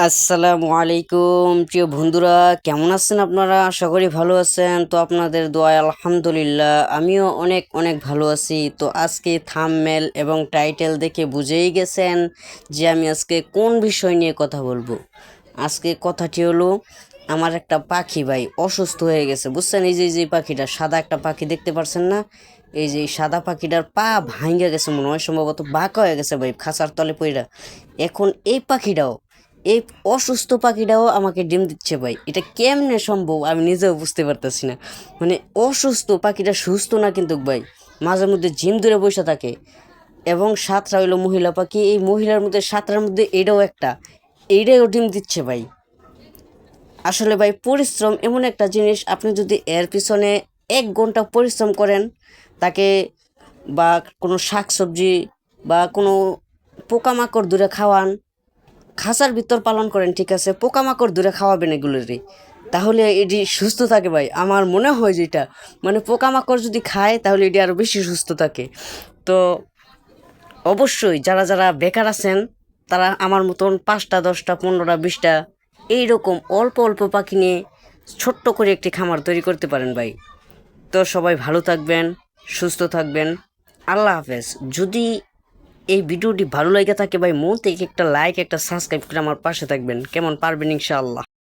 আসসালামু আলাইকুম প্রিয় বন্ধুরা, কেমন আছেন আপনারা? আশা করি ভালো আছেন। তো আপনাদের দোয়ায় আলহামদুলিল্লাহ আমিও অনেক অনেক ভালো আছি। তো আজকে থাম্বনেল এবং টাইটেল দেখে বুঝেই গেছেন যে আমি আজকে কোন বিষয় নিয়ে কথা বলবো। আজকে কথাটি হলো, আমার একটা পাখি ভাই অসুস্থ হয়ে গেছে, বুঝছেন? এই যে পাখিটা, সাদা একটা পাখি দেখতে পারছেন না? এই যে এই সাদা পাখিটার পা ভাঙ্গা গেছে, মনে হয় সম্ভবত বাঁকা হয়ে গেছে ভাই, খাঁচার তলে পইরা। এখন এই পাখিটাও, এই অসুস্থ পাখিটাও আমাকে ডিম দিচ্ছে ভাই। এটা কেমনে সম্ভব আমি নিজেও বুঝতে পারতেছি না। মানে অসুস্থ পাখিটা সুস্থ না কিন্তু ভাই, মাঝে মধ্যে জিম ধরে বসে থাকে। এবং সাতটা হইলো মহিলা পাখি, এই মহিলার মধ্যে সাতটার মধ্যে এটাও একটা, এইটাও ডিম দিচ্ছে ভাই। আসলে ভাই পরিশ্রম এমন একটা জিনিস, আপনি যদি এর পিছনে 1 ঘন্টা পরিশ্রম করেন তাকে, বা কোনো শাকসবজি বা কোনো পোকামাকড় দূরে খাওয়ান, খাঁচার ভিতর পালন করেন, ঠিক আছে, পোকামাকড় দূরে খাওয়াবেন এগুলোরই, তাহলে এটি সুস্থ থাকে ভাই। আমার মনে হয় যেটা, মানে পোকামাকড় যদি খায় তাহলে এটি আরও বেশি সুস্থ থাকে। তো অবশ্যই যারা যারা বেকার আছেন, তারা আমার মতন 5টা 10টা 15টা 20টা এইরকম অল্প অল্প পাখি নিয়ে ছোট্ট করে একটি খামার তৈরি করতে পারেন ভাই। তো সবাই ভালো থাকবেন, সুস্থ থাকবেন। আল্লাহ হাফেজ। যদি এই ভিডিওটি ভালো লেগে থাকে ভাই, মন থেকে একটা লাইক একটা সাবস্ক্রাইব করে আমার পাশে থাকবেন, কেমন? পারবেন ইনশাআল্লাহ।